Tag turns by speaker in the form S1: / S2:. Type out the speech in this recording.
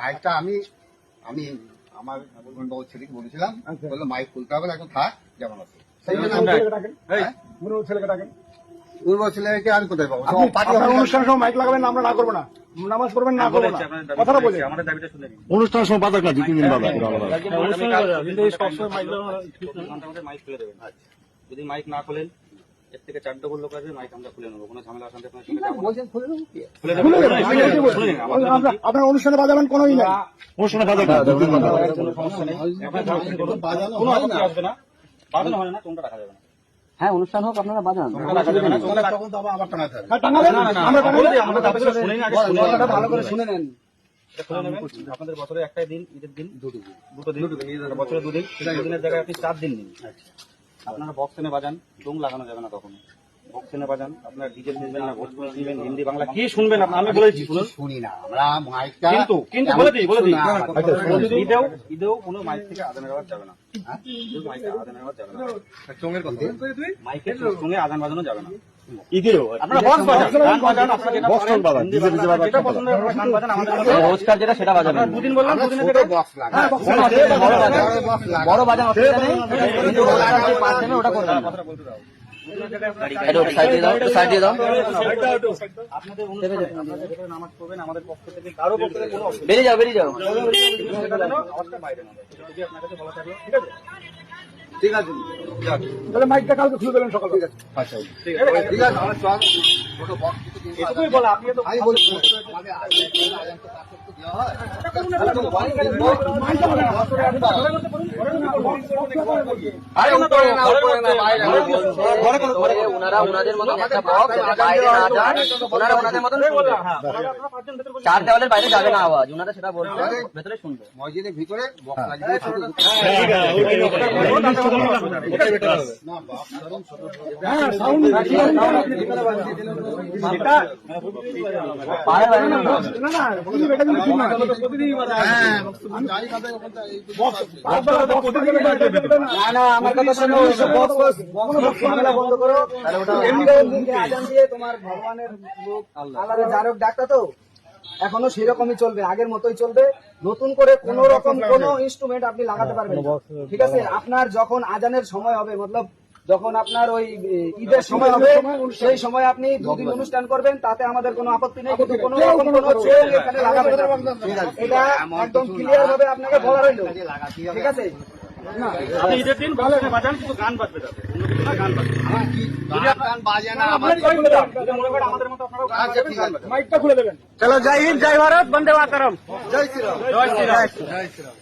S1: মাইকটা আমি আমি আমার বাবুর ছেলেকে বলেছিলাম, বললো মাইক খুলতে হবে না, এখন থাক যেমন আছে। ছেলেকে আমি কোথায় পাবো?
S2: অনুষ্ঠানের সময় মাইক লাগাবেন, আমরা না করবো না, নামাজ পড়বেন না করবো না, কথাটা বলছি।
S3: অনুষ্ঠানের সময় বাধা না, 2-3 দিন বাধা।
S4: যদি মাইক না খোলেন, এর থেকে 4 ডবল লোক আসবে, মাইক আমরা খুলে নেবো, কোনো ঝামেলা অশান্তি আপনার
S2: আপনার অনুষ্ঠানে বাজাবেন, কোনো ই নাই,
S3: অনুষ্ঠানে বাধা না, 2-3 দিন বাধা।
S4: আসবে না, বাজানো হয় না, তোমরা রাখা যাবে না।
S5: হ্যাঁ, অনুষ্ঠান হোক, আপনারা বাজান,
S1: তখন তো আবার টানাতে হবে।
S5: ভালো করে শুনে নেন।
S4: আপনাদের বছরে একটাই দিন, ঈদের দিন, দুটো দিন, বছরে 2 দিন, 2 দিনের জায়গায় আপনি 4 দিন নিন। আপনারা বক্স এনে বাজান, ডোং লাগানো যাবে না কখনো। বক্স এনে বাজান, আপনার ডিজে শুনবেন না, ভোজপুরি শুনবেন, হিন্দি বাংলা কি শুনবেন আপনার, আমি বলেছি শুনুন।
S1: শুনি না আমরা মাইকটা,
S4: কিন্তু বলে দিই ঈদেও কোনো মাইক থেকে আজানের আওয়াজ যাবে না, মাইকে আজানের আওয়াজ যাবে না,
S1: চোঙের কথা
S4: মাইকের সঙ্গে আজান বাজানো যাবে না। ঈদেও আপনারা বক্স বাজান, গান বাজান, আপনারা যেটা
S3: বক্স বাজান, ডিজে বাজান,
S4: যেটা পছন্দ হয় গান বাজান, আমাদের
S5: রোজকার যেটা সেটা বাজাবেন।
S4: 2 দিন বললাম, 2 দিনের জায়গায়
S1: বক্স লাগে,
S5: বড় বাজান অসুবিধা নেই, কিন্তু রোজকার যে পাঁচ দেবে ওটা করবেন না। সাইড দিয়ে দাও,
S4: আপনাদের অনুষ্ঠানে আপনারা যেখানে নামাজ পড়বেন, আমাদের পক্ষ থেকে কারো পক্ষ থেকে কোনো অসুবিধা
S5: বেরিয়ে যাও, বেরিয়ে যাও।
S4: আওয়াজটা বাইরে না, যদি আপনার কাছে বলা থাকলো, ঠিক আছে,
S1: ঠিক আছে,
S2: তাহলে মাইকটা কালকে খুলে দেবেন সকাল থেকে।
S1: আচ্ছা ঠিক আছে, ঠিক আছে, আমার সব ছোট বক্স
S4: এটুকুই বলা, আপনি তো
S1: আমি বলছি আমি আজান তো কাছে তো দেওয়া হয়।
S5: ওনারা ওনাদের মতন একটা বক্স, বাইরে না যান, ওনারা ওনাদের মতন শুনবে। 4 দেওয়ালের বাইরে যাবে না আওয়াজ, ওনারা সেটা বলছে, ভেতরে শুনবে।
S1: মসজিদের ভিতরে বক্স লাগিয়ে ছোট
S5: বাইরে বাইরে না, না, আমার কথা শোনো, বন্ধ করো। আজান দিয়ে তোমার ভগবানের রূপ আল্লাহর জারক ডাকটা তো এখনো সেরকমই চলবে, আগের মতোই চলবে। নতুন করে কোন রকম কোন ইনস্ট্রুমেন্ট আপনি লাগাতে পারবেন না, ঠিক আছে? আপনার যখন আজানের সময় হবে, মতলব যখন আপনার ওই ঈদের সময় হবে, সেই সময় আপনি 2 দিন অনুষ্ঠান করবেন, তাতে আমাদের কোনো আপত্তি নেই, কিন্তু কোনো রকম কোনো চোখ এখানে লাগাবেন না। এটা একদম ক্লিয়ার ভাবে আপনাকে বলা রইল, ঠিক আছে?
S4: আপনি ঈদের দিন বক্স বাজান, কিন্তু গান বাজবে তাতে, অন্য কিছু না, গান বাজবে।
S1: গান বাজে না,
S4: মনে করেন আমাদের মতো আপনারাও গান বাজাবেন,
S2: মাইকটা খুলে দেবেন।
S4: চলো, জয় হিন্দ, জয় ভারত, বন্দে মাতরম,
S1: জয় শ্রীরাম,
S4: জয় শ্রীরাম।
S1: জয় শ্রীরাম।